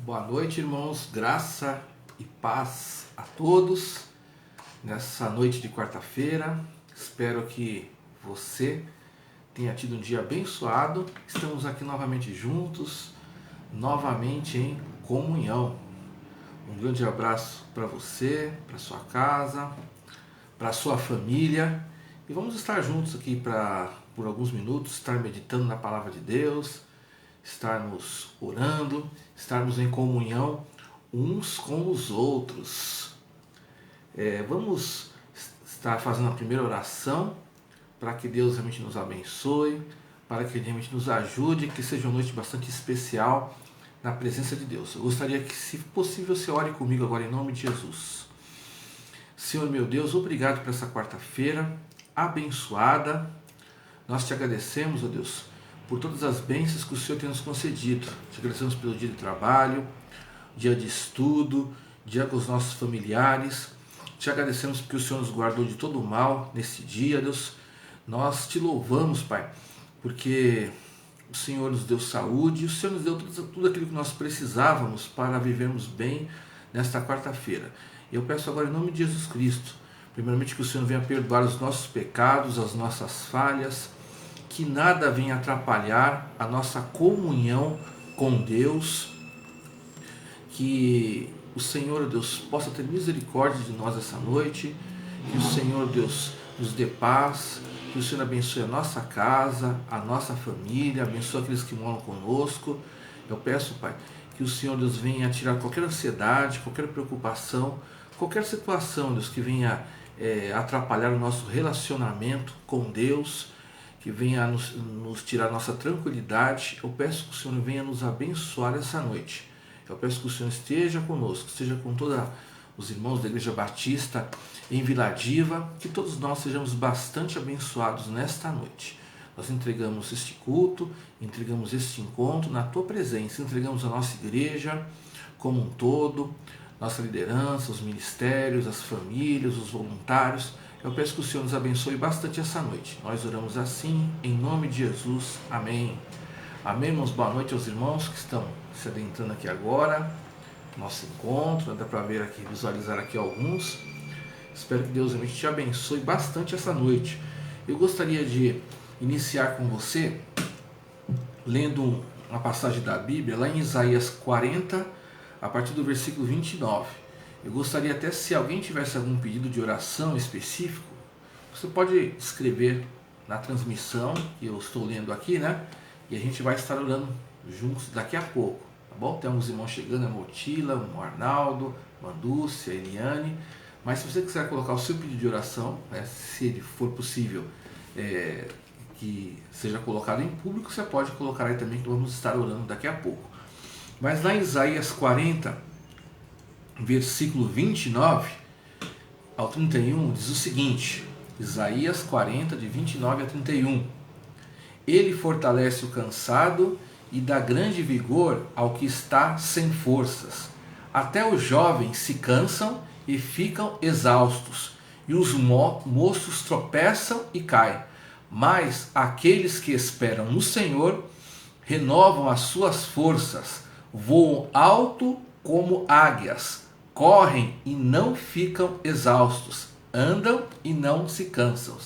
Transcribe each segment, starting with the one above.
Boa noite, irmãos. Graça e paz a todos nessa noite de quarta-feira. Espero que você tenha tido um dia abençoado. Estamos aqui novamente juntos, novamente em comunhão. Um grande abraço para você, para sua casa, para sua família. E vamos estar juntos aqui por alguns minutos, estar meditando na palavra de Deus, estarmos orando, estarmos em comunhão uns com os outros. Vamos estar fazendo a primeira oração para que Deus realmente nos abençoe, para que Ele realmente nos ajude, que seja uma noite bastante especial na presença de Deus. Eu gostaria que, se possível, você ore comigo agora em nome de Jesus. Senhor meu Deus, obrigado por essa quarta-feira abençoada. Nós te agradecemos, ó Deus, por todas as bênçãos que o Senhor tem nos concedido. Te agradecemos pelo dia de trabalho, dia de estudo, dia com os nossos familiares. Te agradecemos porque o Senhor nos guardou de todo o mal nesse dia, Deus. Nós te louvamos, Pai, porque o Senhor nos deu saúde, o Senhor nos deu tudo aquilo que nós precisávamos para vivermos bem nesta quarta-feira. Eu peço agora em nome de Jesus Cristo, primeiramente que o Senhor venha perdoar os nossos pecados, as nossas falhas, que nada venha atrapalhar a nossa comunhão com Deus, que o Senhor, Deus, possa ter misericórdia de nós essa noite, que o Senhor, Deus, nos dê paz, que o Senhor abençoe a nossa casa, a nossa família, abençoe aqueles que moram conosco. Eu peço, Pai, que o Senhor, Deus, venha tirar qualquer ansiedade, qualquer preocupação, qualquer situação, Deus, que venha atrapalhar o nosso relacionamento com Deus, que venha nos tirar nossa tranquilidade. Eu peço que o Senhor venha nos abençoar essa noite. Eu peço que o Senhor esteja conosco, esteja com todos os irmãos da Igreja Batista em Vila Diva, que todos nós sejamos bastante abençoados nesta noite. Nós entregamos este culto, entregamos este encontro na Tua presença, entregamos a nossa igreja como um todo, nossa liderança, os ministérios, as famílias, os voluntários. Eu peço que o Senhor nos abençoe bastante essa noite. Nós oramos assim, em nome de Jesus. Amém. Amém, irmãos. Boa noite aos irmãos que estão se adentrando aqui agora. Nosso encontro, dá para ver aqui, visualizar aqui alguns. Espero que Deus realmente te abençoe bastante essa noite. Eu gostaria de iniciar com você lendo uma passagem da Bíblia, lá em Isaías 40, a partir do versículo 29. Eu gostaria até, se alguém tivesse algum pedido de oração específico, você pode escrever na transmissão que eu estou lendo aqui, né? E a gente vai estar orando juntos daqui a pouco, tá bom? Tem alguns irmãos chegando, a Motila, o Arnaldo, Mandúcia, a Eliane. Mas se você quiser colocar o seu pedido de oração, né, se ele for possível que seja colocado em público, você pode colocar aí também, que vamos estar orando daqui a pouco. Mas lá em Isaías 40, versículo 29 ao 31, diz o seguinte: Isaías 40, de 29 a 31. Ele fortalece o cansado e dá grande vigor ao que está sem forças. Até os jovens se cansam e ficam exaustos, e os moços tropeçam e caem. Mas aqueles que esperam no Senhor renovam as suas forças, voam alto como águias, correm e não ficam exaustos, andam e não se cansam.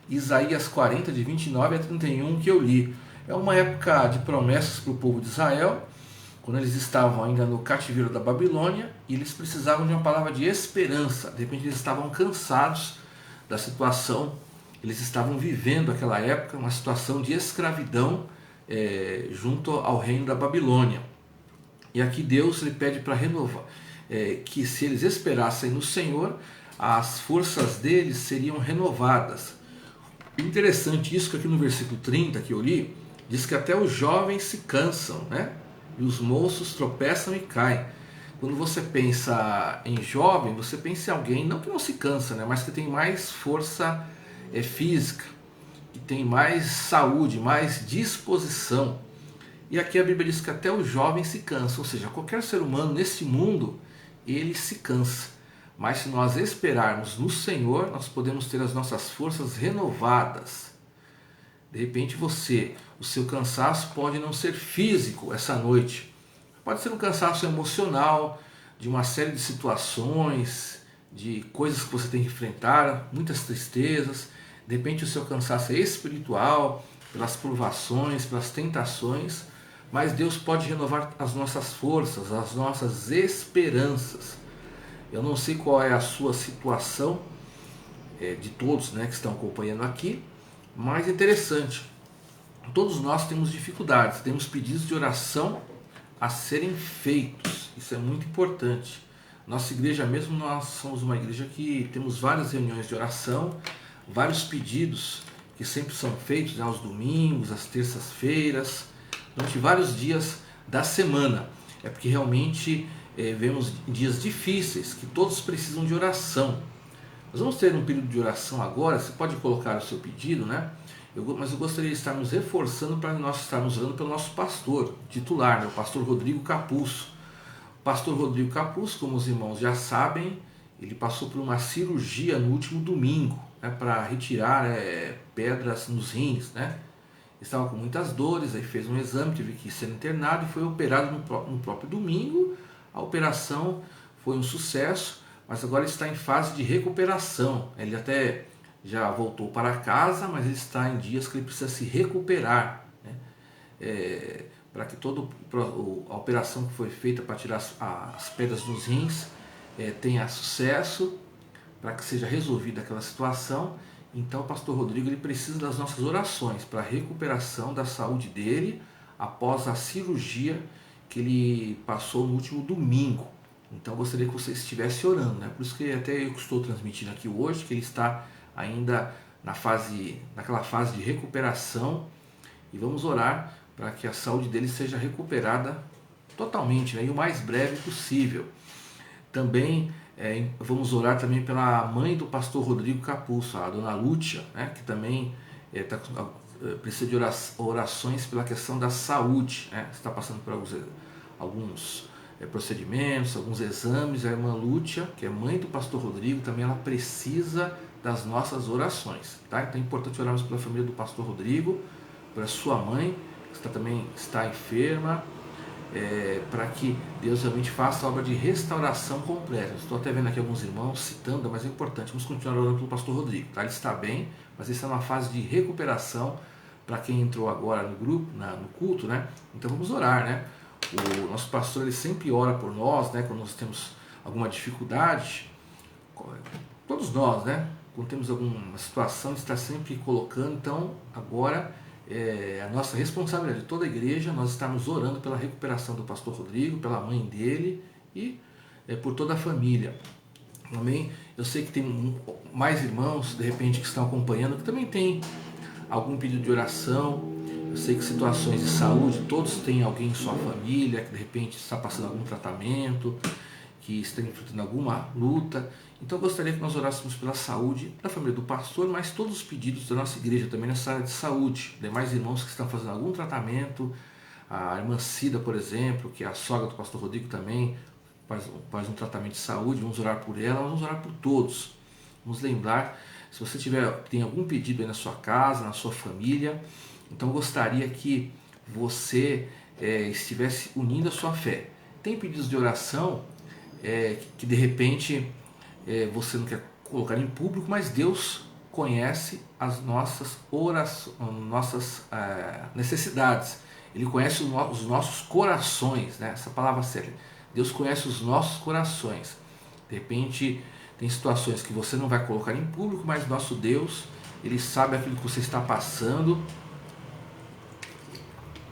Isaías 40, de 29 a 31, que eu li. É uma época de promessas para o povo de Israel, quando eles estavam ainda no cativeiro da Babilônia, e eles precisavam de uma palavra de esperança. De repente eles estavam cansados da situação, eles estavam vivendo aquela época, uma situação de escravidão junto ao reino da Babilônia. E aqui Deus lhe pede para renovar, que se eles esperassem no Senhor, as forças deles seriam renovadas. Interessante isso, que aqui no versículo 30 que eu li, diz que até os jovens se cansam, né? E os moços tropeçam e caem. Quando você pensa em jovem, você pensa em alguém, não que não se cansa, né? Mas que tem mais força física, que tem mais saúde, mais disposição. E aqui a Bíblia diz que até os jovens se cansam, ou seja, qualquer ser humano nesse mundo, ele se cansa. Mas se nós esperarmos no Senhor, nós podemos ter as nossas forças renovadas. De repente o seu cansaço pode não ser físico essa noite, Pode ser um cansaço emocional, de uma série de situações, de coisas que você tem que enfrentar, muitas tristezas. De repente o seu cansaço é espiritual, pelas provações, pelas tentações, mas Deus pode renovar as nossas forças, as nossas esperanças. Eu não sei qual é a sua situação, de todos, né, que estão acompanhando aqui, mas é interessante. Todos nós temos dificuldades, temos pedidos de oração a serem feitos. Isso é muito importante. Nossa igreja mesmo, nós somos uma igreja que temos várias reuniões de oração, vários pedidos que sempre são feitos, né, aos domingos, às terças-feiras, durante vários dias da semana. É porque realmente vemos dias difíceis, que todos precisam de oração. Nós vamos ter um período de oração agora, você pode colocar o seu pedido, né? Mas eu gostaria de estarmos reforçando para nós estarmos orando pelo nosso pastor titular, né? O pastor Rodrigo Capuzzo. O pastor Rodrigo Capuzzo, como os irmãos já sabem, ele passou por uma cirurgia no último domingo, né, para retirar pedras nos rins, né? Estava com muitas dores, aí fez um exame, teve que ser internado e foi operado no próprio domingo. A operação foi um sucesso, mas agora está em fase de recuperação. Ele até já voltou para casa, mas ele está em dias que ele precisa se recuperar, né? Para que toda a operação que foi feita para tirar as pedras dos rins tenha sucesso, para que seja resolvida aquela situação. Então o pastor Rodrigo ele precisa das nossas orações para a recuperação da saúde dele após a cirurgia que ele passou no último domingo. Então eu gostaria que você estivesse orando, né? Por isso que até eu estou transmitindo aqui hoje, que ele está ainda naquela fase de recuperação, e vamos orar para que a saúde dele seja recuperada totalmente, né? E o mais breve possível. Também vamos orar também pela mãe do pastor Rodrigo Capuzzo, a dona Lúcia, né? Que também precisa de orações pela questão da saúde, né? Está passando por alguns procedimentos, alguns exames. A irmã Lúcia, que é mãe do pastor Rodrigo, também ela precisa das nossas orações, tá? Então é importante orarmos pela família do pastor Rodrigo, pela sua mãe, que também está enferma, para que Deus realmente faça a obra de restauração completa. Estou até vendo aqui alguns irmãos citando, mas é importante, vamos continuar orando pelo pastor Rodrigo, tá? Ele está bem, mas ele está numa fase de recuperação. Para quem entrou agora no grupo, no culto, né? Então vamos orar, né? O nosso pastor ele sempre ora por nós, né? Quando nós temos alguma dificuldade, todos nós, né? Quando temos alguma situação, ele está sempre colocando. Então agora a nossa responsabilidade de toda a igreja, nós estamos orando pela recuperação do pastor Rodrigo, pela mãe dele e por toda a família. Amém? Eu sei que tem mais irmãos, de repente, que estão acompanhando, que também tem algum pedido de oração. Eu sei que situações de saúde, todos têm alguém em sua família que de repente está passando algum tratamento, que está enfrentando alguma luta. Então eu gostaria que nós orássemos pela saúde da família do pastor, mas todos os pedidos da nossa igreja também nessa área de saúde. Demais irmãos que estão fazendo algum tratamento, a irmã Cida, por exemplo, que é a sogra do pastor Rodrigo também, faz um tratamento de saúde. Vamos orar por ela, vamos orar por todos. Vamos lembrar, se você tem algum pedido aí na sua casa, na sua família, então eu gostaria que você estivesse unindo a sua fé. Tem pedidos de oração que de repente você não quer colocar em público, mas Deus conhece as nossas orações, nossas necessidades. Ele conhece os nossos corações, né? Essa palavra séria. Deus conhece os nossos corações. De repente tem situações que você não vai colocar em público, mas nosso Deus, Ele sabe aquilo que você está passando,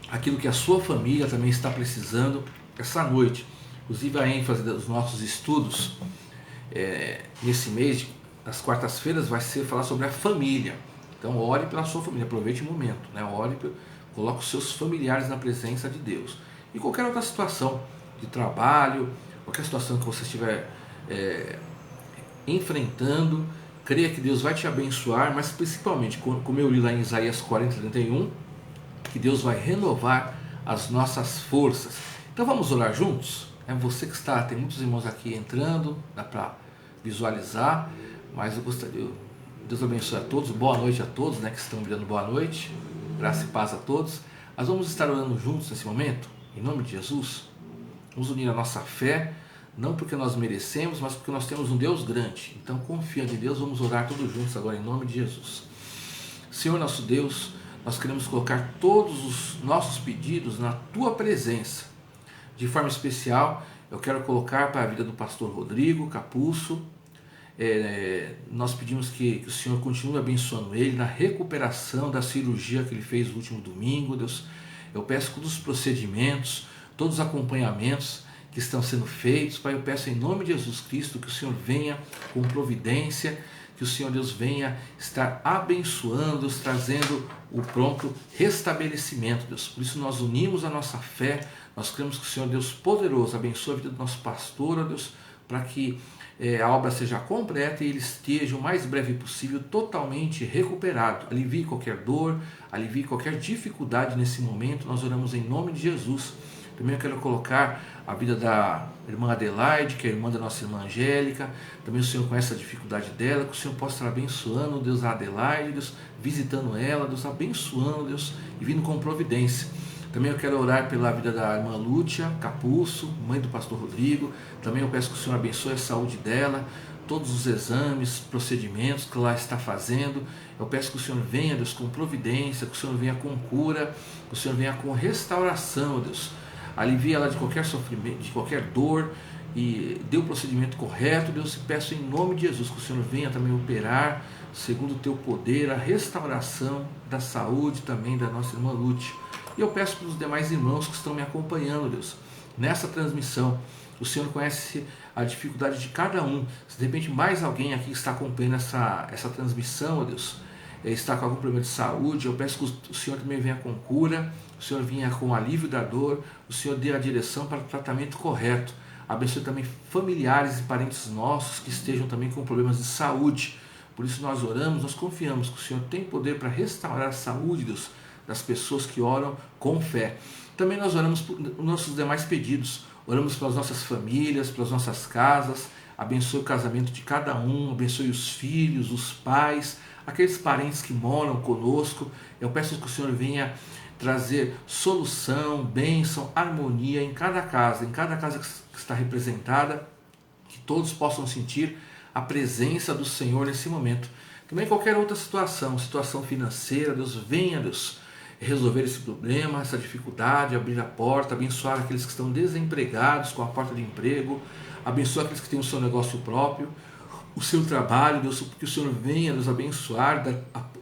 aquilo que a sua família também está precisando essa noite. Inclusive a ênfase dos nossos estudos nesse mês, nas quartas-feiras, vai ser falar sobre a família. Então ore pela sua família, aproveite o momento, né? Coloque os seus familiares na presença de Deus. E qualquer outra situação de trabalho, qualquer situação que você estiver enfrentando, creia que Deus vai te abençoar, mas principalmente, como eu li lá em Isaías 40:31, que Deus vai renovar as nossas forças. Então vamos orar juntos? Você que está, tem muitos irmãos aqui entrando, dá para visualizar, mas eu gostaria, Deus abençoe a todos, boa noite a todos, né, que estão me dando boa noite, graça e paz a todos. Nós vamos estar orando juntos nesse momento, em nome de Jesus. Vamos unir a nossa fé, não porque nós merecemos, mas porque nós temos um Deus grande. Então, confiando em Deus, vamos orar todos juntos agora em nome de Jesus. Senhor nosso Deus, nós queremos colocar todos os nossos pedidos na Tua presença. De forma especial, eu quero colocar para a vida do pastor Rodrigo Capuzzo. Nós pedimos que o Senhor continue abençoando ele na recuperação da cirurgia que ele fez no último domingo, Deus. Eu peço que todos os procedimentos, todos os acompanhamentos que estão sendo feitos, Pai, eu peço em nome de Jesus Cristo que o Senhor venha com providência, que o Senhor Deus venha estar abençoando, Deus, trazendo o pronto restabelecimento, Deus. Por isso nós unimos a nossa fé, nós cremos que o Senhor Deus poderoso abençoe a vida do nosso pastor, ó Deus, para que a obra seja completa e ele esteja o mais breve possível totalmente recuperado. Alivie qualquer dor, alivie qualquer dificuldade nesse momento. Nós oramos em nome de Jesus. Também eu quero colocar a vida da irmã Adelaide, que é irmã da nossa irmã Angélica. Também o Senhor conhece a dificuldade dela, que o Senhor possa estar abençoando, Deus, a Adelaide, Deus, visitando ela, Deus, abençoando, Deus, e vindo com providência. Também eu quero orar pela vida da irmã Lúcia Capuzzo, mãe do pastor Rodrigo. Também eu peço que o Senhor abençoe a saúde dela, todos os exames, procedimentos que ela está fazendo. Eu peço que o Senhor venha, Deus, com providência, que o Senhor venha com cura, que o Senhor venha com restauração, Deus. Alivia ela de qualquer sofrimento, de qualquer dor e dê o procedimento correto, Deus. E peço em nome de Jesus que o Senhor venha também operar, segundo o teu poder, a restauração da saúde também da nossa irmã Lúcia. E eu peço para os demais irmãos que estão me acompanhando, Deus, nessa transmissão. O Senhor conhece a dificuldade de cada um. Se de repente mais alguém aqui está acompanhando essa transmissão, Deus, está com algum problema de saúde, eu peço que o Senhor também venha com cura, o Senhor venha com alívio da dor, o Senhor dê a direção para o tratamento correto. Abençoe também familiares e parentes nossos que estejam também com problemas de saúde. Por isso nós oramos, nós confiamos que o Senhor tem poder para restaurar a saúde, Deus, das pessoas que oram com fé. Também nós oramos por nossos demais pedidos, oramos pelas nossas famílias, pelas nossas casas. Abençoe o casamento de cada um, abençoe os filhos, os pais, aqueles parentes que moram conosco. Eu peço que o Senhor venha trazer solução, bênção, harmonia em cada casa que está representada, que todos possam sentir a presença do Senhor nesse momento. Também qualquer outra situação financeira, Deus, venha, Deus, resolver esse problema, essa dificuldade, abrir a porta, abençoar aqueles que estão desempregados com a porta de emprego, abençoar aqueles que têm o seu negócio próprio, o seu trabalho, Deus, que o Senhor venha nos abençoar,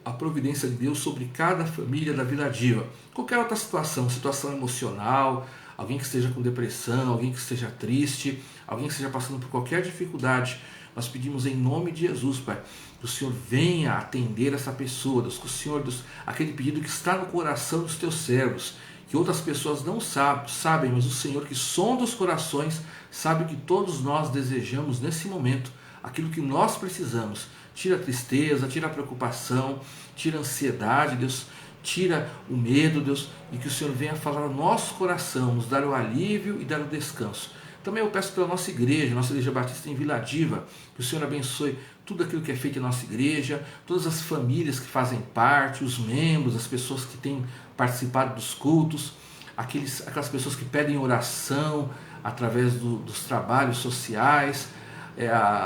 a providência de Deus sobre cada família da Vila Diva. Qualquer outra situação emocional, alguém que esteja com depressão, alguém que esteja triste, alguém que esteja passando por qualquer dificuldade, nós pedimos em nome de Jesus, Pai, que o Senhor venha atender essa pessoa, Deus, que o Senhor, Deus, aquele pedido que está no coração dos teus servos, que outras pessoas não sabem, mas o Senhor que sonda os corações, sabe o que todos nós desejamos nesse momento, aquilo que nós precisamos. Tira a tristeza, tira a preocupação, tira a ansiedade, Deus, tira o medo, Deus, e que o Senhor venha falar ao nosso coração, nos dar o alívio e dar o descanso. Também eu peço pela nossa Igreja Batista em Vila Diva, que o Senhor abençoe tudo aquilo que é feito em nossa igreja, todas as famílias que fazem parte, os membros, as pessoas que têm participado dos cultos, aquelas pessoas que pedem oração através dos trabalhos sociais,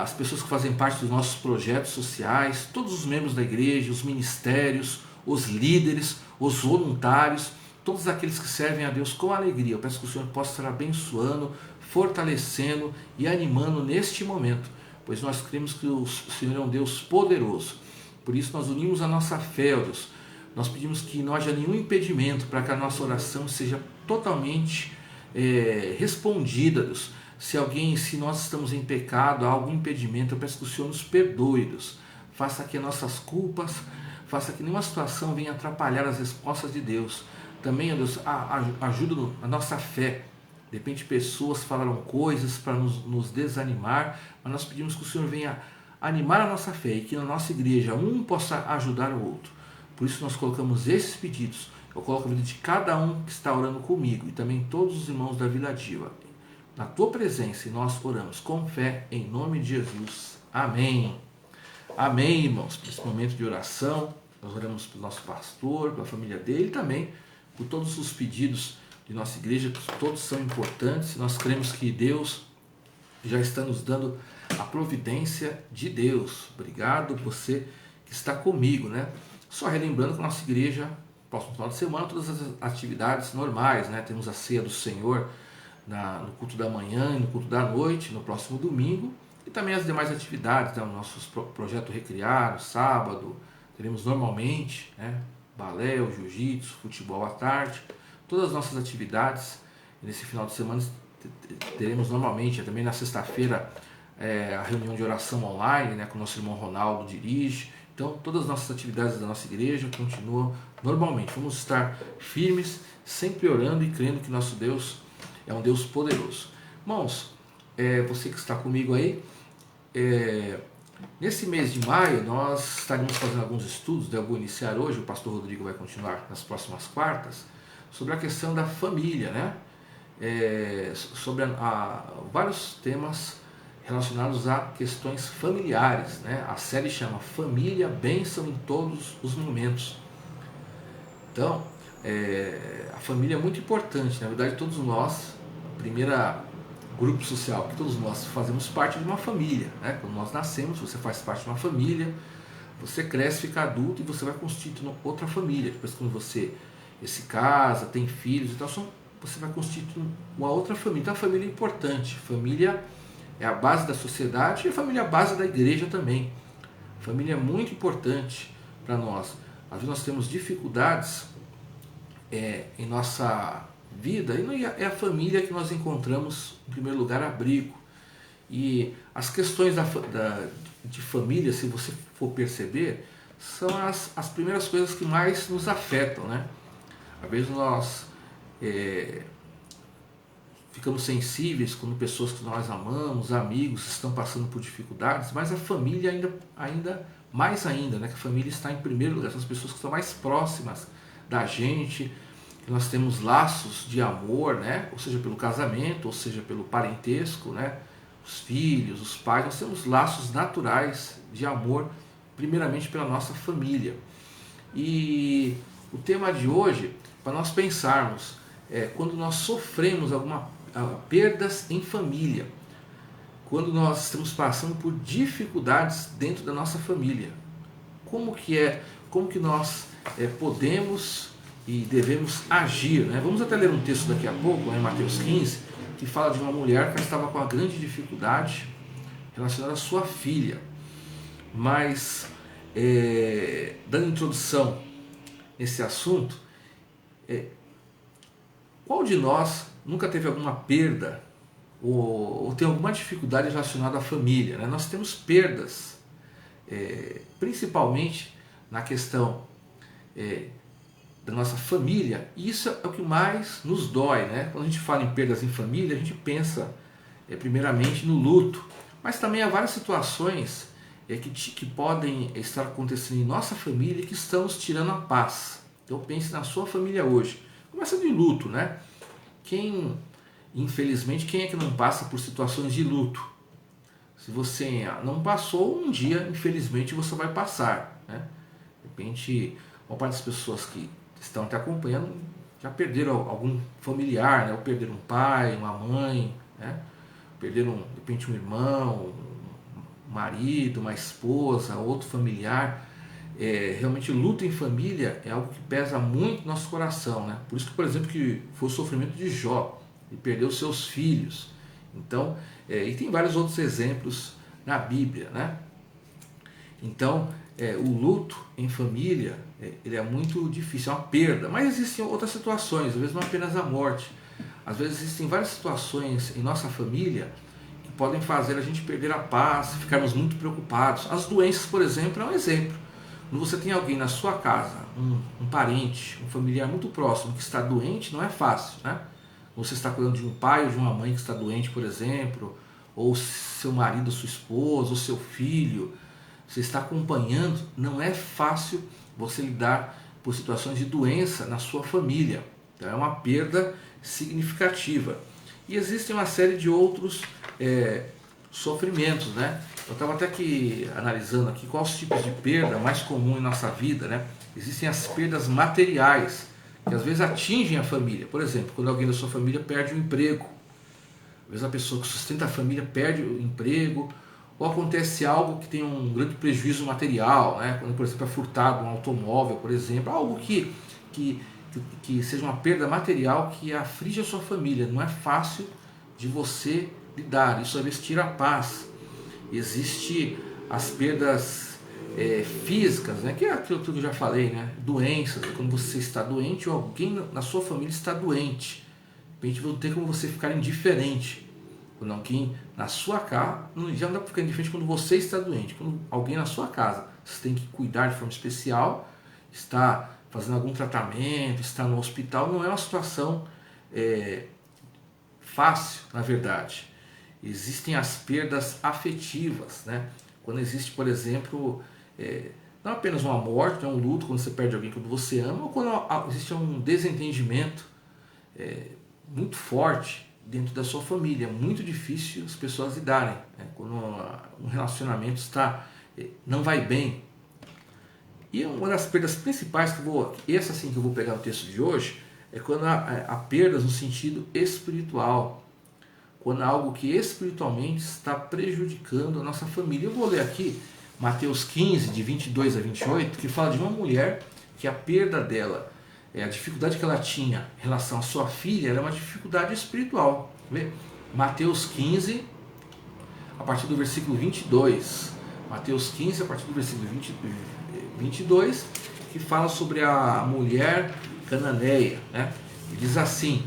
as pessoas que fazem parte dos nossos projetos sociais, todos os membros da igreja, os ministérios, os líderes, os voluntários, todos aqueles que servem a Deus com alegria. Eu peço que o Senhor possa estar abençoando, fortalecendo e animando neste momento, pois nós cremos que o Senhor é um Deus poderoso. Por isso nós unimos a nossa fé, ó Deus. Nós pedimos que não haja nenhum impedimento para que a nossa oração seja totalmente respondida, Deus. Se nós estamos em pecado, há algum impedimento, eu peço que o Senhor nos perdoe, Deus. Faça que nossas culpas, faça que nenhuma situação venha atrapalhar as respostas de Deus. Também, ó Deus, ajuda a nossa fé. De repente pessoas falaram coisas para nos desanimar, mas nós pedimos que o Senhor venha animar a nossa fé e que na nossa igreja um possa ajudar o outro. Por isso nós colocamos esses pedidos. Eu coloco a vida de cada um que está orando comigo e também todos os irmãos da Vila Diva na tua presença, e nós oramos com fé em nome de Jesus. Amém. Amém, irmãos. Nesse momento de oração, nós oramos pelo nosso pastor, pela família dele e também por todos os pedidos de nossa igreja, que todos são importantes. Nós cremos que Deus já está nos dando a providência de Deus. Obrigado você que está comigo, né? Só relembrando que a nossa igreja, próximo final de semana, todas as atividades normais, né? Temos a ceia do Senhor no culto da manhã e no culto da noite, no próximo domingo, e também as demais atividades, né? O nosso projeto Recriar, no sábado, teremos normalmente, né? Balé, o jiu-jitsu, futebol à tarde, todas as nossas atividades. Nesse final de semana teremos normalmente, também na sexta-feira, a reunião de oração online, né? Com o nosso irmão Ronaldo dirige. Então, todas as nossas atividades da nossa igreja continuam normalmente. Vamos estar firmes, sempre orando e crendo que nosso Deus é um Deus poderoso. Irmãos, você que está comigo aí, nesse mês de maio nós estaremos fazendo alguns estudos, eu vou iniciar hoje, o pastor Rodrigo vai continuar nas próximas quartas, sobre a questão da família, né? Sobre vários temas relacionados a questões familiares, né? A série chama Família, Bênção em Todos os Momentos. Então, a família é muito importante. Na verdade, todos nós, primeira grupo social, que todos nós fazemos parte de uma família, né? Quando nós nascemos, você faz parte de uma família, você cresce, fica adulto e você vai constituindo outra família. Depois, quando você se casa, tem filhos e tal, você vai constituindo uma outra família. Então, a família é importante. Família é a base da sociedade e a família é a base da igreja também. A família é muito importante para nós. Às vezes nós temos dificuldades em nossa vida e é a família que nós encontramos, em primeiro lugar, abrigo. E as questões de família, se você for perceber, são as primeiras coisas que mais nos afetam, né? Às vezes nós ficamos sensíveis quando pessoas que nós amamos, amigos, estão passando por dificuldades, mas a família ainda mais ainda, né? Que a família está em primeiro lugar, são as pessoas que estão mais próximas da gente, que nós temos laços de amor, né? Ou seja, pelo casamento, ou seja, pelo parentesco, né? Os filhos, os pais, nós temos laços naturais de amor, primeiramente pela nossa família. E o tema de hoje, para nós pensarmos, quando nós sofremos perdas em família, quando nós estamos passando por dificuldades dentro da nossa família, como que nós podemos e devemos agir, né? Vamos até ler um texto daqui a pouco, em Mateus 15, que fala de uma mulher que estava com uma grande dificuldade relacionada à sua filha. Mas, dando introdução nesse assunto, qual de nós nunca teve alguma perda ou tem alguma dificuldade relacionada à família, né? Nós temos perdas, principalmente na questão da nossa família, e isso é o que mais nos dói, né? Quando a gente fala em perdas em família, a gente pensa primeiramente no luto, mas também há várias situações que podem estar acontecendo em nossa família que estão nos tirando a paz. Então pense na sua família hoje. Começa de luto, né? Infelizmente, quem é que não passa por situações de luto? Se você não passou, um dia, infelizmente, você vai passar, né? De repente, uma parte das pessoas que estão te acompanhando já perderam algum familiar, né? Ou perderam um pai, uma mãe, né? Perderam, de repente, um irmão, um marido, uma esposa, outro familiar. Realmente, luto em família é algo que pesa muito no nosso coração, né? Por isso que, por exemplo, que foi o sofrimento de Jó, ele perdeu seus filhos. Então, e tem vários outros exemplos na Bíblia, né? Então, o luto em família, ele é muito difícil, é uma perda, mas existem outras situações, às vezes não apenas a morte. Às vezes existem várias situações em nossa família que podem fazer a gente perder a paz, ficarmos muito preocupados. As doenças, por exemplo, é um exemplo. Quando você tem alguém na sua casa, um parente, um familiar muito próximo que está doente, não é fácil, né? Você está cuidando de um pai ou de uma mãe que está doente, por exemplo, ou seu marido, sua esposa, ou seu filho, você está acompanhando, não é fácil você lidar por situações de doença na sua família. Então, é uma perda significativa. E existem uma série de outros sofrimentos, né? Eu estava até aqui analisando aqui quais os tipos de perda mais comum em nossa vida, né? Existem as perdas materiais, que às vezes atingem a família. Por exemplo, quando alguém da sua família perde o emprego, às vezes a pessoa que sustenta a família perde o emprego, ou acontece algo que tem um grande prejuízo material, né? Quando, por exemplo, é furtado um automóvel, por exemplo, algo que seja uma perda material que aflige a sua família. Não é fácil de você lidar, isso às vezes tira a paz. Existe as perdas físicas, né? Que é aquilo que eu já falei, né? Doenças, quando você está doente ou alguém na sua família está doente. De repente não tem como você ficar indiferente. Quando alguém na sua casa, já não dá para ficar indiferente quando você está doente. Quando alguém na sua casa, você tem que cuidar de forma especial, está fazendo algum tratamento, está no hospital, não é uma situação fácil, na verdade. Existem as perdas afetivas, né? Quando existe, por exemplo, não apenas uma morte, um luto, quando você perde alguém que você ama, ou quando existe um desentendimento muito forte dentro da sua família. É muito difícil as pessoas lidarem, né? Quando um relacionamento não vai bem. E uma das perdas principais que eu vou pegar no texto de hoje, é quando há perdas no sentido espiritual, quando há algo que espiritualmente está prejudicando a nossa família. Eu vou ler aqui Mateus 15, de 22 a 28, que fala de uma mulher que a perda dela, a dificuldade que ela tinha em relação à sua filha, era uma dificuldade espiritual. Vê? Mateus 15, a partir do versículo 22. Mateus 15, a partir do versículo 22, que fala sobre a mulher cananeia, né? E diz assim: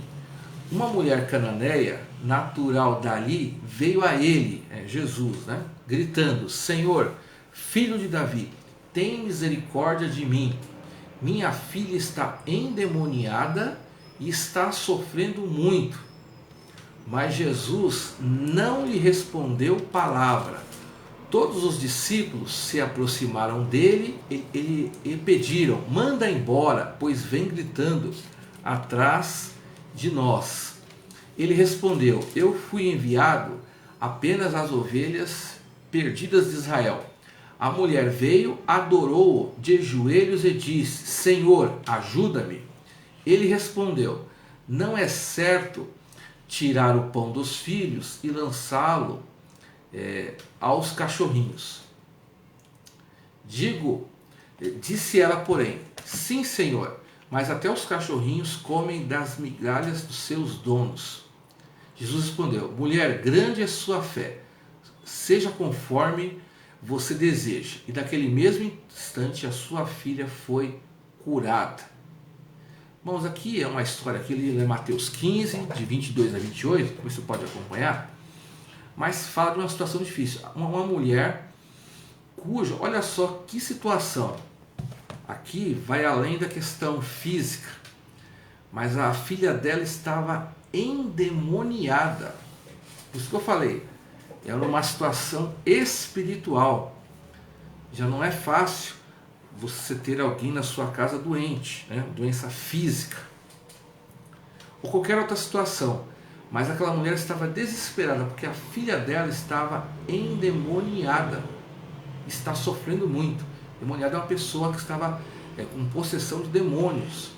uma mulher cananeia, natural dali, veio a ele, Jesus, né? Gritando: Senhor, filho de Davi, tem misericórdia de mim. Minha filha está endemoniada e está sofrendo muito. Mas Jesus não lhe respondeu palavra. Todos os discípulos se aproximaram dele e pediram: manda embora, pois vem gritando atrás de nós. Ele respondeu: eu fui enviado apenas às ovelhas perdidas de Israel. A mulher veio, adorou-o de joelhos e disse: Senhor, ajuda-me. Ele respondeu: não é certo tirar o pão dos filhos e lançá-lo aos cachorrinhos. Disse ela, porém: sim, Senhor, mas até os cachorrinhos comem das migalhas dos seus donos. Jesus respondeu: mulher, grande é sua fé, seja conforme você deseja. E daquele mesmo instante a sua filha foi curada. Irmãos, aqui é uma história, aqui é Mateus 15, de 22 a 28, que você pode acompanhar, mas fala de uma situação difícil. Uma mulher cuja, olha só que situação, aqui vai além da questão física, mas a filha dela estava endemoniada. Por isso que eu falei, era uma situação espiritual. Já não é fácil você ter alguém na sua casa doente, né? Doença física ou qualquer outra situação, mas aquela mulher estava desesperada porque a filha dela estava endemoniada, está sofrendo muito. Endemoniada é uma pessoa que estava com possessão de demônios.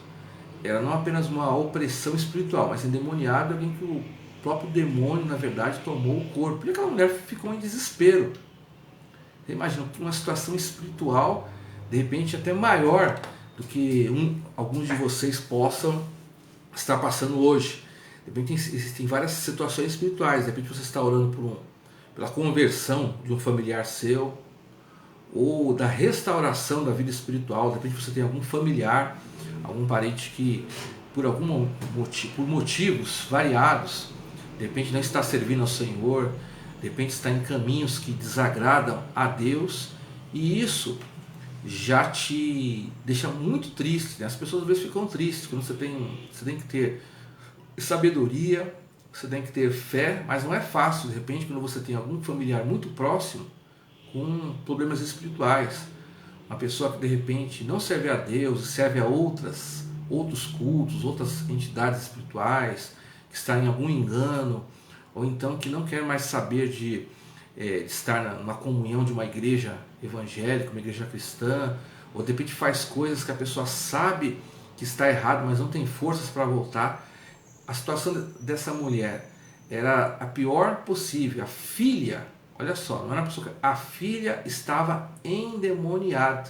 Era não apenas uma opressão espiritual, mas endemoniado é alguém que o próprio demônio, na verdade, tomou o corpo. E aquela mulher ficou em desespero. Você imagina uma situação espiritual, de repente até maior do que alguns de vocês possam estar passando hoje. De repente existem várias situações espirituais. De repente você está orando pela conversão de um familiar seu, ou da restauração da vida espiritual. De repente você tem algum familiar, algum parente que por motivos variados, de repente não está servindo ao Senhor, de repente está em caminhos que desagradam a Deus, e isso já te deixa muito triste, né? As pessoas às vezes ficam tristes quando você tem que ter sabedoria, você tem que ter fé, mas não é fácil, de repente, quando você tem algum familiar muito próximo com problemas espirituais, uma pessoa que de repente não serve a Deus, serve a outros cultos, outras entidades espirituais, que está em algum engano, ou então que não quer mais saber de estar numa comunhão de uma igreja evangélica, uma igreja cristã, ou de repente faz coisas que a pessoa sabe que está errado, mas não tem forças para voltar. A situação dessa mulher era a pior possível. A filha, olha só, não era uma pessoa, a filha estava endemoniada.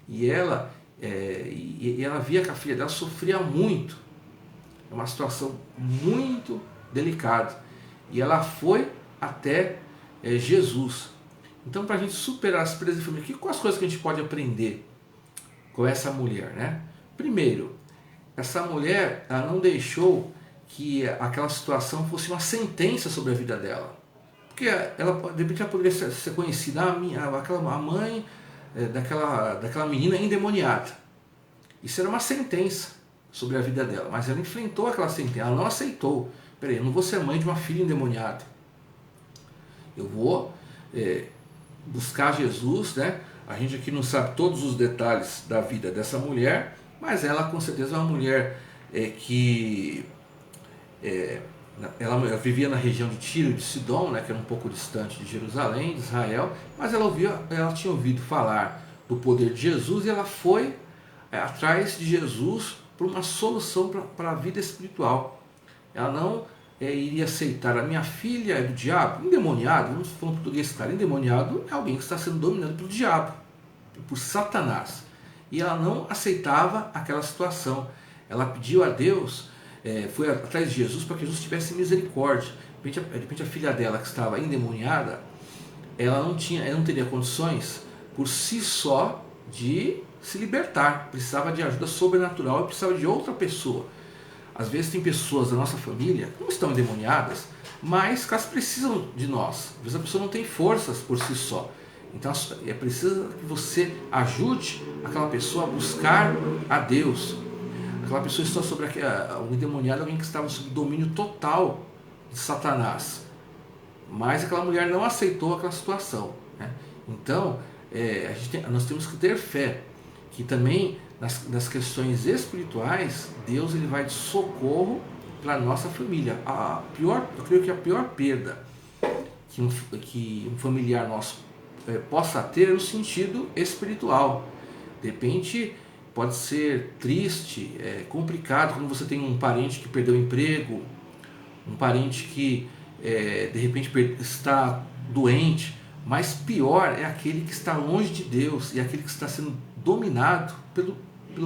E ela via que a filha dela sofria muito. É uma situação muito delicada. E ela foi até Jesus. Então, para a gente superar as perdas de família, quais as coisas que a gente pode aprender com essa mulher, né? Primeiro, essa mulher, ela não deixou que aquela situação fosse uma sentença sobre a vida dela. Porque ela, de repente, ela poderia ser conhecida, a mãe daquela menina endemoniada. Isso era uma sentença sobre a vida dela, mas ela enfrentou aquela sentença, ela não aceitou. Peraí, eu não vou ser mãe de uma filha endemoniada. Eu vou buscar Jesus, né? A gente aqui não sabe todos os detalhes da vida dessa mulher, mas ela com certeza é uma mulher ela vivia na região de Tiro e de Sidom, né, que era um pouco distante de Jerusalém, de Israel, mas ela tinha ouvido falar do poder de Jesus e ela foi atrás de Jesus por uma solução para a vida espiritual. Ela não iria aceitar a minha filha é do diabo, endemoniado, vamos falar em português, cara, endemoniado é alguém que está sendo dominado pelo diabo, por Satanás. E ela não aceitava aquela situação. Ela pediu a Deus, foi atrás de Jesus para que Jesus tivesse misericórdia. De repente a filha dela que estava endemoniada, ela não teria condições por si só de se libertar, precisava de ajuda sobrenatural e precisava de outra pessoa. Às vezes tem pessoas da nossa família que não estão endemoniadas, mas que elas precisam de nós. Às vezes a pessoa não tem forças por si só. Então é preciso que você ajude aquela pessoa a buscar a Deus. Aquela pessoa está sobre um endemoniado, alguém que estava sob domínio total de Satanás. Mas aquela mulher não aceitou aquela situação, né? Então nós temos que ter fé que também nas questões espirituais, Deus ele vai de socorro para a nossa família. Eu creio que a pior perda que um familiar nosso possa ter é no sentido espiritual. De repente pode ser triste, complicado quando você tem um parente que perdeu o emprego, um parente que de repente está doente, mas pior é aquele que está longe de Deus e aquele que está sendo dominado pelo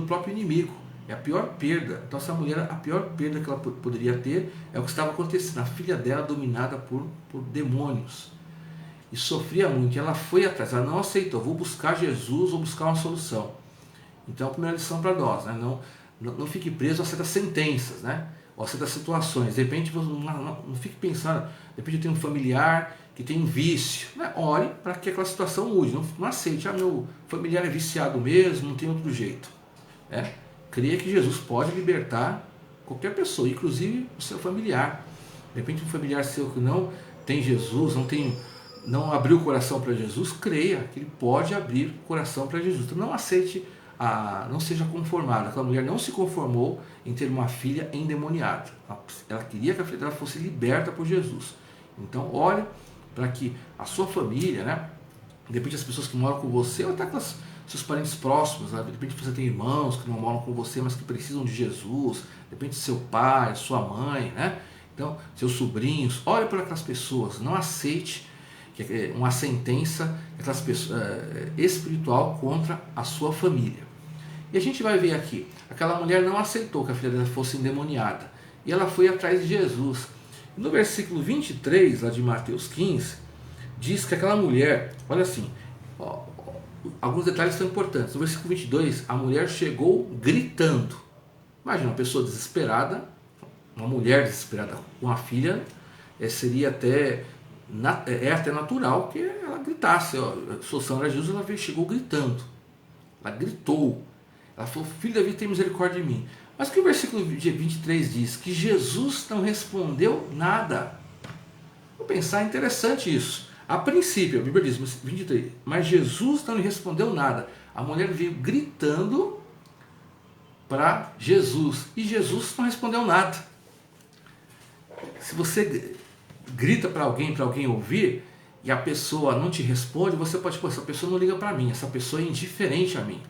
próprio inimigo. É a pior perda. Então essa mulher, a pior perda que ela poderia ter é o que estava acontecendo, a filha dela dominada por demônios. E sofria muito, e ela foi atrás, ela não aceitou, vou buscar Jesus, vou buscar uma solução. Então a primeira lição para nós, né? Não fique preso a certas sentenças, né? Ou a certas situações. De repente não fique pensando, de repente eu tenho um familiar que tem um vício, né? Ore para que aquela situação mude, não aceite, meu familiar é viciado mesmo, não tem outro jeito, né? Creia que Jesus pode libertar qualquer pessoa, inclusive o seu familiar. De repente um familiar seu que não tem Jesus, não abriu o coração para Jesus, creia que ele pode abrir o coração para Jesus. Então não aceite, não seja conformado. Aquela mulher não se conformou em ter uma filha endemoniada. Ela queria que a filha dela fosse liberta por Jesus. Então ore para que a sua família, né, de repente as pessoas que moram com você, ou até com seus parentes próximos, né, de repente você tem irmãos que não moram com você, mas que precisam de Jesus, de repente seu pai, sua mãe, né, então seus sobrinhos, ore por aquelas pessoas, não aceite uma sentença espiritual contra a sua família. E a gente vai ver aqui, aquela mulher não aceitou que a filha dela fosse endemoniada, e ela foi atrás de Jesus. No versículo 23, lá de Mateus 15, diz que aquela mulher, olha assim, alguns detalhes são importantes. No versículo 22, a mulher chegou gritando. Imagina, uma pessoa desesperada, uma mulher desesperada com a filha, seria até natural que ela gritasse. A solução era Jesus, ela chegou gritando. Ela gritou. Ela falou, filho de Davi, tem misericórdia de mim. Mas o que o versículo 23 diz? Que Jesus não respondeu nada. Vou pensar, interessante isso. A princípio, a Bíblia diz, 23, mas Jesus não lhe respondeu nada. A mulher veio gritando para Jesus, e Jesus não respondeu nada. Se você grita para alguém ouvir, e a pessoa não te responde, você pode, essa pessoa não liga para mim, essa pessoa é indiferente a mim.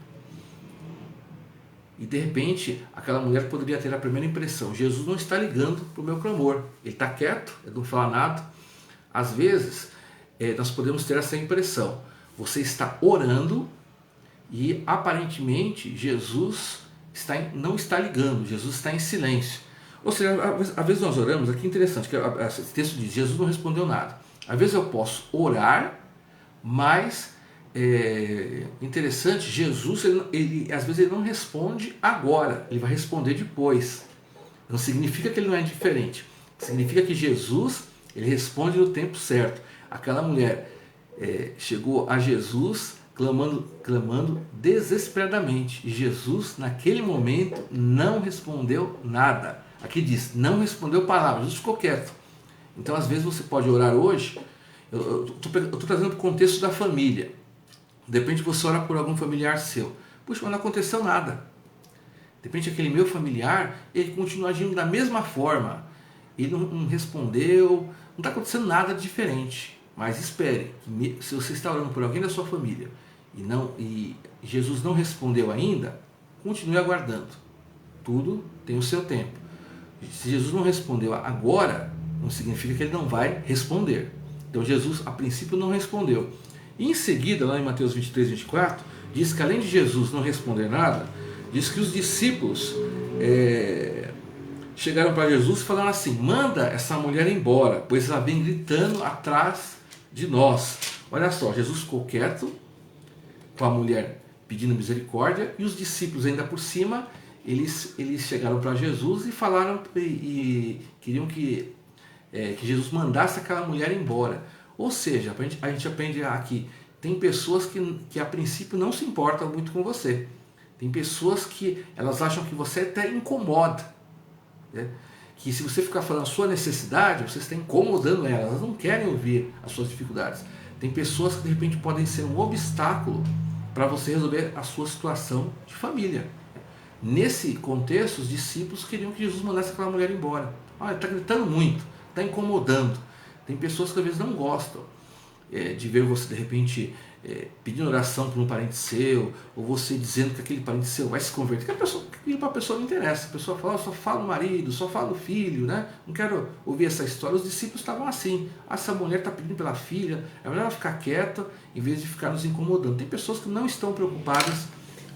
E de repente, aquela mulher poderia ter a primeira impressão: Jesus não está ligando para o meu clamor, ele está quieto, ele não fala nada. Às vezes, nós podemos ter essa impressão: você está orando e aparentemente Jesus não está ligando, Jesus está em silêncio. Ou seja, às vezes nós oramos, aqui é interessante, que esse texto diz: Jesus não respondeu nada. Às vezes eu posso orar, mas interessante, Jesus, às vezes ele não responde agora, ele vai responder depois. Não significa que ele não é indiferente, significa que Jesus, ele responde no tempo certo. Aquela mulher chegou a Jesus clamando desesperadamente, e Jesus naquele momento não respondeu nada. Aqui diz, não respondeu palavras, Jesus ficou quieto. Então às vezes você pode orar hoje, eu estou trazendo para o contexto da família. De repente você ora por algum familiar seu, puxa, mas não aconteceu nada. De repente aquele meu familiar, ele continua agindo da mesma forma, ele não respondeu, não está acontecendo nada diferente. Mas espere, se você está orando por alguém da sua família e Jesus não respondeu ainda, continue aguardando. Tudo tem o seu tempo. Se Jesus não respondeu agora, não significa que ele não vai responder. Então Jesus a princípio não respondeu. E em seguida, lá em Mateus 23, 24, diz que além de Jesus não responder nada, diz que os discípulos chegaram para Jesus e falaram assim: manda essa mulher embora, pois ela vem gritando atrás de nós. Olha só, Jesus ficou quieto com a mulher pedindo misericórdia, e os discípulos ainda por cima, eles chegaram para Jesus e falaram e queriam que Jesus mandasse aquela mulher embora. Ou seja, a gente aprende aqui, tem pessoas que a princípio não se importam muito com você. Tem pessoas que elas acham que você até incomoda, né? Que se você ficar falando a sua necessidade, você está incomodando elas não querem ouvir as suas dificuldades. Tem pessoas que de repente podem ser um obstáculo para você resolver a sua situação de família. Nesse contexto, os discípulos queriam que Jesus mandasse aquela mulher embora. Olha, está gritando muito, está incomodando. Tem pessoas que às vezes não gostam de ver você de repente pedindo oração por um parente seu, ou você dizendo que aquele parente seu vai se converter. Aquilo para a pessoa não interessa. A pessoa fala: só fala no marido, só fala no filho, né? Não quero ouvir essa história. Os discípulos estavam assim: essa mulher está pedindo pela filha, é melhor ela ficar quieta em vez de ficar nos incomodando. Tem pessoas que não estão preocupadas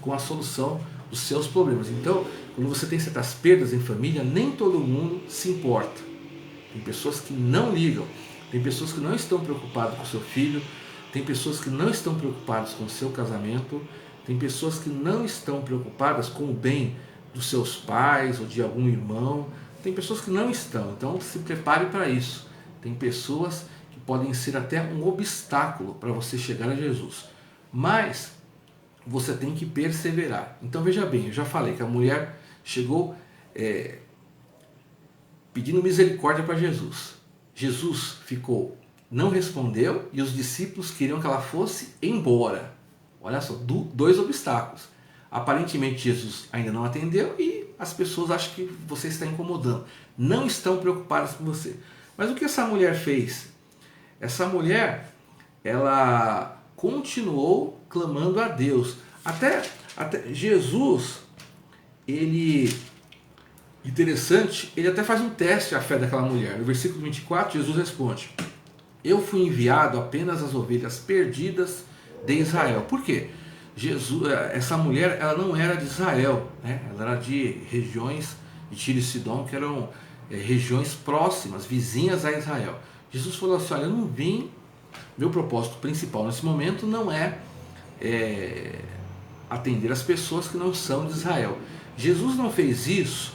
com a solução dos seus problemas. Então, quando você tem certas perdas em família, nem todo mundo se importa. Tem pessoas que não ligam, tem pessoas que não estão preocupadas com o seu filho, tem pessoas que não estão preocupadas com o seu casamento, tem pessoas que não estão preocupadas com o bem dos seus pais ou de algum irmão, tem pessoas que não estão. Então se prepare para isso. Tem pessoas que podem ser até um obstáculo para você chegar a Jesus, mas você tem que perseverar. Então veja bem, eu já falei que a mulher chegou pedindo misericórdia para Jesus. Jesus não respondeu, e os discípulos queriam que ela fosse embora. Olha só, dois obstáculos. Aparentemente Jesus ainda não atendeu e as pessoas acham que você está incomodando. Não estão preocupadas com você. Mas o que essa mulher fez? Essa mulher, ela continuou clamando a Deus. Até Jesus, interessante, ele até faz um teste à fé daquela mulher. No versículo 24, Jesus responde: eu fui enviado apenas às ovelhas perdidas de Israel. Por quê? Essa mulher, ela não era de Israel, né? Ela era de regiões de Tiro e Sidom, que eram regiões próximas, vizinhas a Israel. Jesus falou assim: olha, eu não vim, meu propósito principal nesse momento não é atender as pessoas que não são de Israel. Jesus não fez isso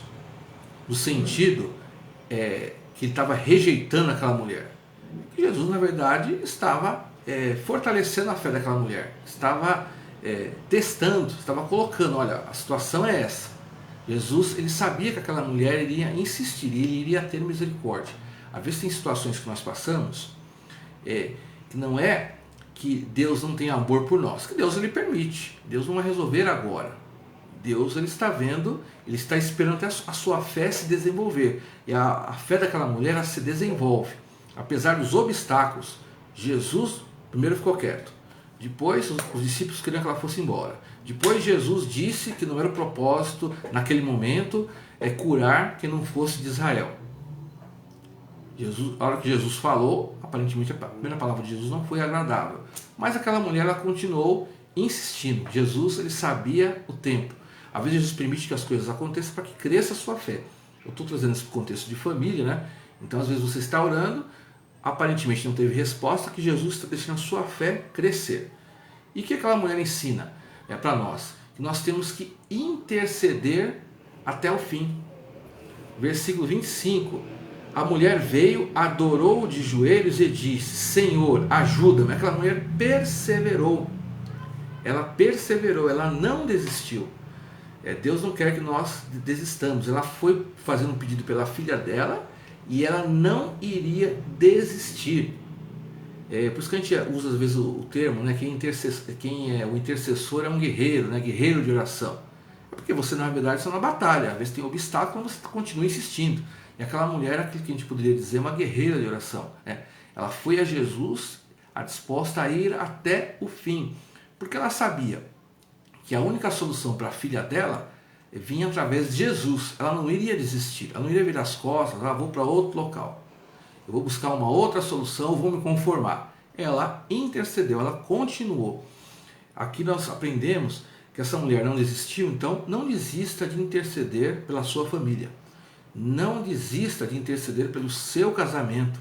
no sentido que ele estava rejeitando aquela mulher. Jesus, na verdade, estava fortalecendo a fé daquela mulher, estava testando, estava colocando: olha, a situação é essa. Jesus, ele sabia que aquela mulher iria insistir, ele iria ter misericórdia. Às vezes tem situações que nós passamos que não é que Deus não tem amor por nós, que Deus ele permite, Deus não vai resolver agora. Deus ele está vendo, ele está esperando até a sua fé se desenvolver. E a fé daquela mulher ela se desenvolve. Apesar dos obstáculos, Jesus primeiro ficou quieto. Depois os discípulos queriam que ela fosse embora. Depois Jesus disse que não era o propósito, naquele momento, curar quem não fosse de Israel. A hora que Jesus falou, aparentemente a primeira palavra de Jesus não foi agradável. Mas aquela mulher, ela continuou insistindo. Jesus, ele sabia o tempo. Às vezes Jesus permite que as coisas aconteçam para que cresça a sua fé. Eu estou trazendo esse contexto de família, né? Então às vezes você está orando, aparentemente não teve resposta, que Jesus está deixando a sua fé crescer. E o que aquela mulher ensina para nós? Que nós temos que interceder até o fim. Versículo 25. A mulher veio, adorou de joelhos e disse: Senhor, ajuda-me. Aquela mulher perseverou. Ela perseverou, ela não desistiu. Deus não quer que nós desistamos. Ela foi fazendo um pedido pela filha dela e ela não iria desistir. Por isso que a gente usa às vezes o termo, né, quem é o intercessor é um guerreiro, né, guerreiro de oração. Porque você na verdade está na batalha, às vezes tem obstáculo, mas você continua insistindo. E aquela mulher, aquilo que a gente poderia dizer, uma guerreira de oração. Ela foi a Jesus, disposta a ir até o fim, porque ela sabia que a única solução para a filha dela vinha através de Jesus. Ela não iria desistir, ela não iria virar as costas, vou para outro local, eu vou buscar uma outra solução, vou me conformar. Ela intercedeu, ela continuou. Aqui nós aprendemos que essa mulher não desistiu, então não desista de interceder pela sua família. Não desista de interceder pelo seu casamento.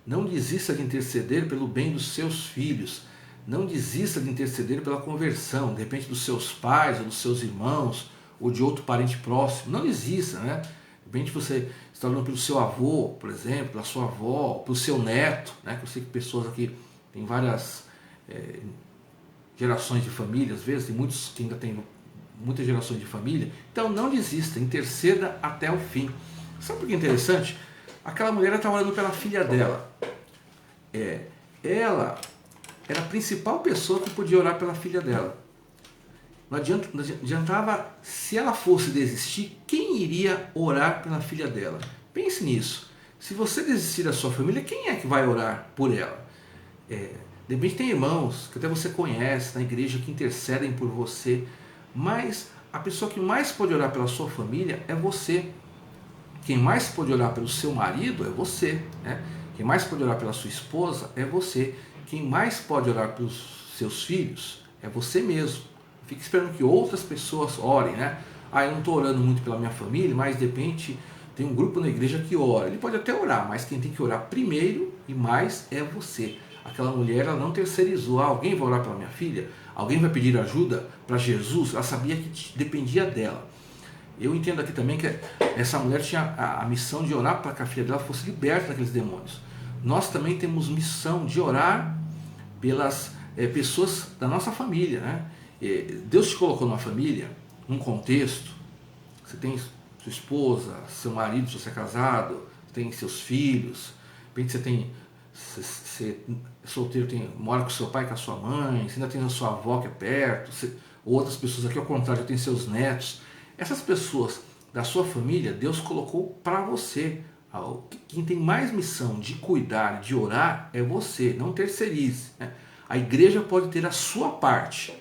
Não desista de interceder pelo bem dos seus filhos. Não desista de interceder pela conversão, de repente dos seus pais, ou dos seus irmãos, ou de outro parente próximo. Não desista, né? De repente você está orando pelo seu avô, por exemplo, pela sua avó, pelo seu neto, né? Que eu sei que pessoas aqui têm várias gerações de família, às vezes, tem muitos que ainda têm muitas gerações de família. Então não desista, interceda até o fim. Sabe por que é interessante? Aquela mulher estava orando pela filha dela. Ela era a principal pessoa que podia orar pela filha dela. Não adiantava, se ela fosse desistir, quem iria orar pela filha dela? Pense nisso. Se você desistir da sua família, quem é que vai orar por ela? De repente tem irmãos que até você conhece na igreja que intercedem por você, mas a pessoa que mais pode orar pela sua família é você. Quem mais pode orar pelo seu marido é você, né? Quem mais pode orar pela sua esposa é você. Quem mais pode orar pelos seus filhos é você mesmo. Fique esperando que outras pessoas orem, né? Eu não estou orando muito pela minha família, mas de repente tem um grupo na igreja que ora. Ele pode até orar, mas quem tem que orar primeiro e mais é você. Aquela mulher, ela não terceirizou. Alguém vai orar pela minha filha? Alguém vai pedir ajuda para Jesus? Ela sabia que dependia dela. Eu entendo aqui também que essa mulher tinha a missão de orar para que a filha dela fosse liberta daqueles demônios. Nós também temos missão de orar pelas pessoas da nossa família, né? Deus te colocou numa família, num contexto. Você tem sua esposa, seu marido, se você é casado, tem seus filhos, de repente você é solteiro, mora com seu pai e com a sua mãe, você ainda tem a sua avó que é perto, outras pessoas aqui ao contrário, tem seus netos. Essas pessoas da sua família, Deus colocou para você. Quem tem mais missão de cuidar, de orar, é você, não terceirize, né? A igreja pode ter a sua parte,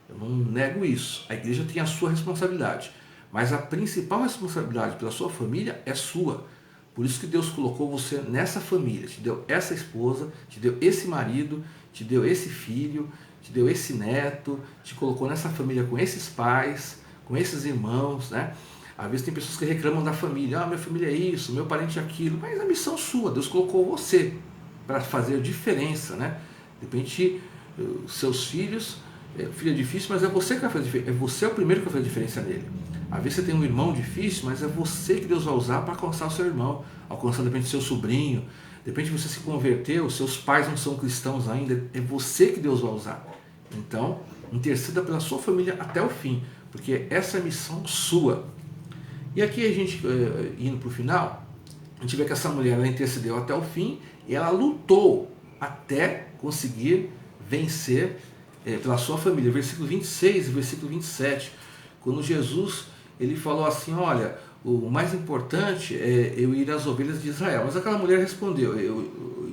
eu não nego isso, a igreja tem a sua responsabilidade, mas a principal responsabilidade pela sua família é sua. Por isso que Deus colocou você nessa família, te deu essa esposa, te deu esse marido, te deu esse filho, te deu esse neto, te colocou nessa família com esses pais, com esses irmãos, né? Às vezes tem pessoas que reclamam da família, minha família é isso, meu parente é aquilo, mas a missão sua, Deus colocou você para fazer diferença, né? De repente, seus filhos, filho é difícil, mas é você que vai fazer diferença, você é o primeiro que vai fazer diferença nele. Às vezes você tem um irmão difícil, mas é você que Deus vai usar para alcançar o seu irmão, alcançar de repente o seu sobrinho, de repente você se converteu, seus pais não são cristãos ainda, é você que Deus vai usar. Então, interceda pela sua família até o fim, porque essa é a missão sua. E aqui a gente, indo para o final, a gente vê que essa mulher, ela intercedeu até o fim e ela lutou até conseguir vencer pela sua família. Versículo 26 e versículo 27, quando Jesus ele falou assim, olha, o mais importante é eu ir às ovelhas de Israel. Mas aquela mulher respondeu,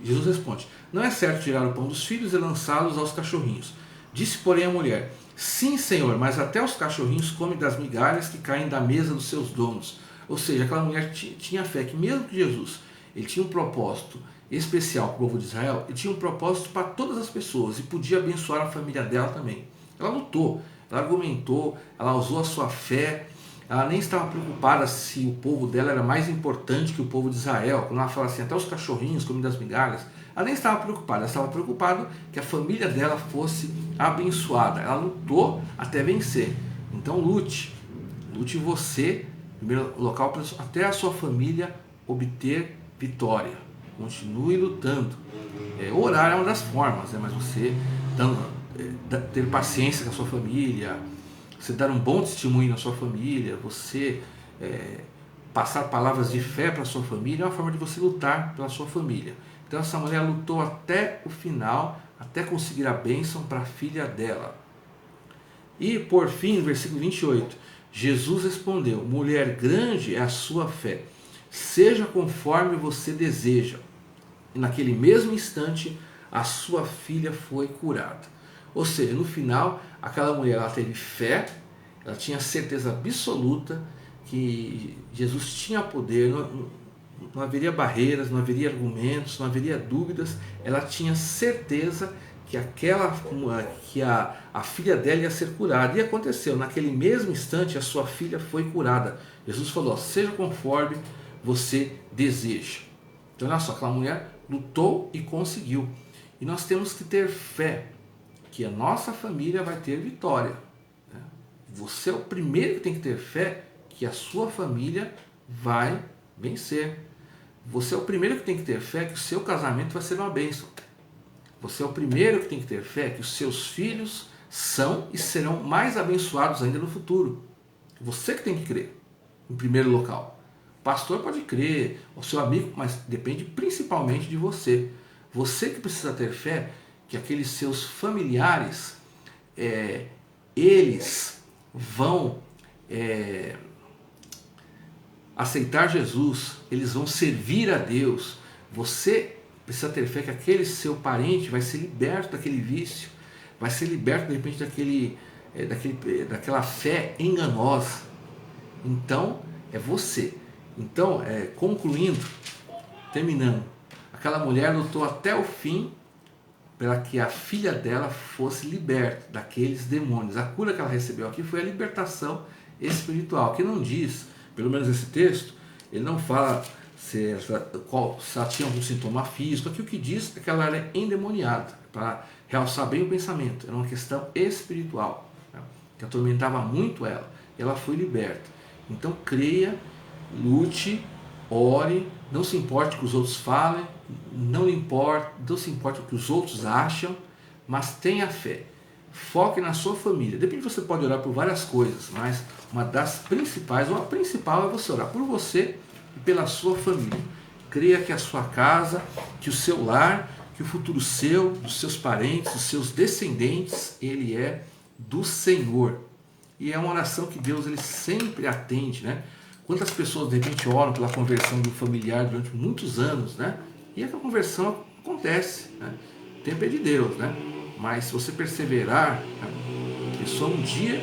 Jesus responde, não é certo tirar o pão dos filhos e lançá-los aos cachorrinhos. Disse, porém, a mulher, Sim, Senhor, mas até os cachorrinhos comem das migalhas que caem da mesa dos seus donos. Ou seja, aquela mulher tinha fé que mesmo que Jesus ele tinha um propósito especial para o povo de Israel, ele tinha um propósito para todas as pessoas e podia abençoar a família dela também. Ela lutou, ela argumentou, ela usou a sua fé, ela nem estava preocupada se o povo dela era mais importante que o povo de Israel. Quando ela fala assim, até os cachorrinhos comem das migalhas, ela nem estava preocupada, ela estava preocupada que a família dela fosse abençoada. Ela lutou até vencer. Então lute você, em primeiro local, até a sua família obter vitória. Continue lutando. Orar é uma das formas, mas você ter paciência com a sua família, você dar um bom testemunho na sua família, você passar palavras de fé para a sua família, é uma forma de você lutar pela sua família. Então essa mulher lutou até o final, até conseguir a bênção para a filha dela. E por fim, no versículo 28, Jesus respondeu: mulher, grande é a sua fé, seja conforme você deseja. E naquele mesmo instante, a sua filha foi curada. Ou seja, no final, aquela mulher ela teve fé, ela tinha certeza absoluta que Jesus tinha poder, não haveria barreiras, não haveria argumentos, não haveria dúvidas. Ela tinha certeza que a filha dela ia ser curada. E aconteceu, naquele mesmo instante a sua filha foi curada. Jesus falou: seja conforme você deseja. Então olha só, aquela mulher lutou e conseguiu. E nós temos que ter fé que a nossa família vai ter vitória. Você é o primeiro que tem que ter fé que a sua família vai vencer. Você é o primeiro que tem que ter fé que o seu casamento vai ser uma bênção. Você é o primeiro que tem que ter fé que os seus filhos são e serão mais abençoados ainda no futuro. Você que tem que crer, em primeiro local. O pastor pode crer, o seu amigo, mas depende principalmente de você. Você que precisa ter fé que aqueles seus familiares, eles vão aceitar Jesus, eles vão servir a Deus. Você precisa ter fé que aquele seu parente vai ser liberto daquele vício, vai ser liberto de repente daquela fé enganosa. Então é você. Então, concluindo, terminando, aquela mulher lutou até o fim para que a filha dela fosse liberta daqueles demônios. A cura que ela recebeu aqui foi a libertação espiritual, que não diz, pelo menos esse texto, ele não fala se ela tinha algum sintoma físico. Aqui o que diz é que ela era endemoniada, para realçar bem o pensamento. Era uma questão espiritual, né, que atormentava muito ela, e ela foi liberta. Então creia, lute, ore, não se importe com o que os outros falem, não se importe com o que os outros acham, mas tenha fé. Foque na sua família. Depende, você pode orar por várias coisas, mas uma das principais, ou a principal, é você orar por você e pela sua família. Creia que a sua casa, que o seu lar, que o futuro seu, dos seus parentes, dos seus descendentes, ele é do Senhor. E é uma oração que Deus ele sempre atende, né? Quantas pessoas de repente oram pela conversão do familiar durante muitos anos, né? E a conversão acontece, né? O tempo é de Deus, né? Mas se você perseverar, né, só um dia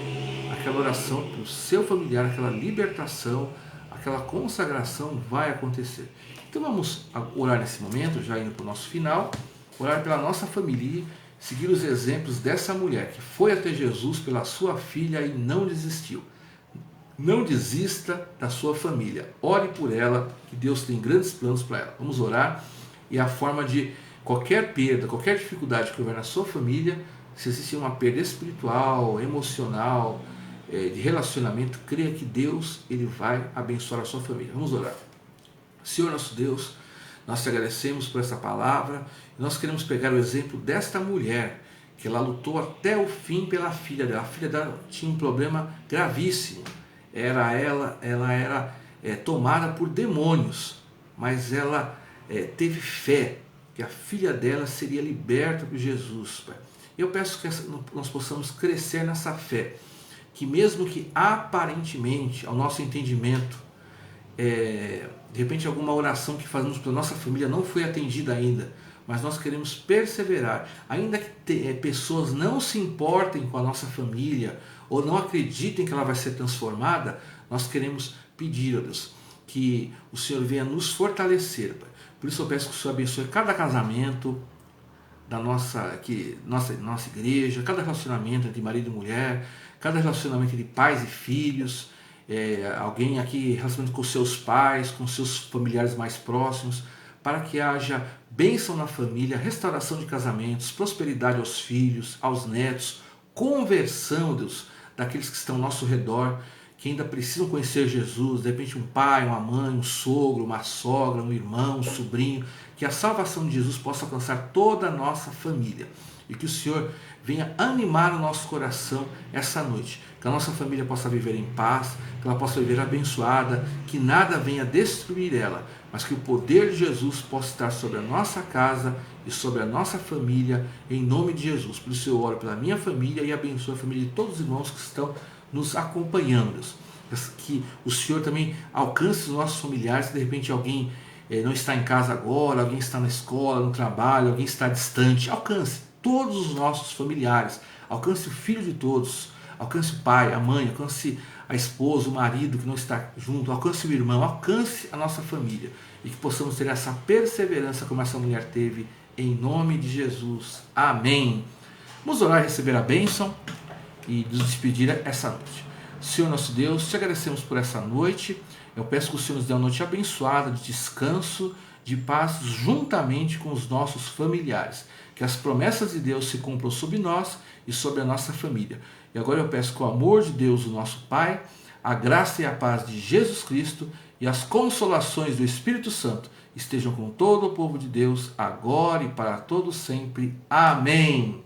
aquela oração para o seu familiar, aquela libertação, aquela consagração vai acontecer. Então vamos orar nesse momento, já indo para o nosso final, orar pela nossa família, seguir os exemplos dessa mulher que foi até Jesus pela sua filha e não desistiu. Não desista da sua família. Ore por ela, que Deus tem grandes planos para ela. Vamos orar. E a forma de qualquer perda, qualquer dificuldade que houver na sua família, se existe uma perda espiritual, emocional, de relacionamento, creia que Deus ele vai abençoar a sua família. Vamos orar. Senhor nosso Deus, nós te agradecemos por essa palavra. Nós queremos pegar o exemplo desta mulher, que ela lutou até o fim pela filha dela. A filha dela tinha um problema gravíssimo. Ela era tomada por demônios, mas ela teve fé que a filha dela seria liberta por Jesus, Pai. Eu peço que nós possamos crescer nessa fé, que mesmo que aparentemente, ao nosso entendimento, de repente alguma oração que fazemos para a nossa família não foi atendida ainda, mas nós queremos perseverar. Ainda que pessoas não se importem com a nossa família ou não acreditem que ela vai ser transformada, nós queremos pedir, ó Deus, que o Senhor venha nos fortalecer, Pai. Por isso eu peço que o Senhor abençoe cada casamento da nossa igreja, cada relacionamento entre marido e mulher, cada relacionamento entre pais e filhos, alguém aqui relacionamento com seus pais, com seus familiares mais próximos, para que haja bênção na família, restauração de casamentos, prosperidade aos filhos, aos netos, conversão, Deus, daqueles que estão ao nosso redor, que ainda precisam conhecer Jesus, de repente um pai, uma mãe, um sogro, uma sogra, um irmão, um sobrinho, que a salvação de Jesus possa alcançar toda a nossa família e que o Senhor venha animar o nosso coração essa noite, que a nossa família possa viver em paz, que ela possa viver abençoada, que nada venha destruir ela, mas que o poder de Jesus possa estar sobre a nossa casa e sobre a nossa família, em nome de Jesus. Por isso eu oro pela minha família e abençoo a família de todos os irmãos que estão nos acompanhando, que o Senhor também alcance os nossos familiares. Se de repente alguém não está em casa agora, alguém está na escola, no trabalho, alguém está distante, alcance todos os nossos familiares, alcance o filho de todos, alcance o pai, a mãe, alcance a esposa, o marido que não está junto, alcance o irmão, alcance a nossa família e que possamos ter essa perseverança como essa mulher teve, em nome de Jesus. Amém. Vamos orar e receber a bênção e nos despedir essa noite. Senhor nosso Deus, te agradecemos por essa noite. Eu peço que o Senhor nos dê uma noite abençoada, de descanso, de paz, juntamente com os nossos familiares. Que as promessas de Deus se cumpram sobre nós e sobre a nossa família. E agora eu peço que o amor de Deus, o nosso Pai, a graça e a paz de Jesus Cristo e as consolações do Espírito Santo estejam com todo o povo de Deus, agora e para todo sempre. Amém.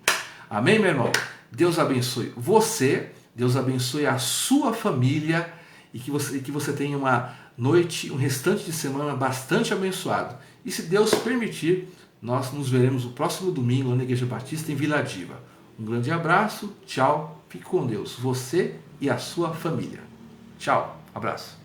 Amém, meu irmão? Deus abençoe você, Deus abençoe a sua família e que você tenha uma noite, um restante de semana bastante abençoado. E se Deus permitir, nós nos veremos no próximo domingo lá na Igreja Batista em Vila Diva. Um grande abraço, tchau, fique com Deus, você e a sua família. Tchau, abraço.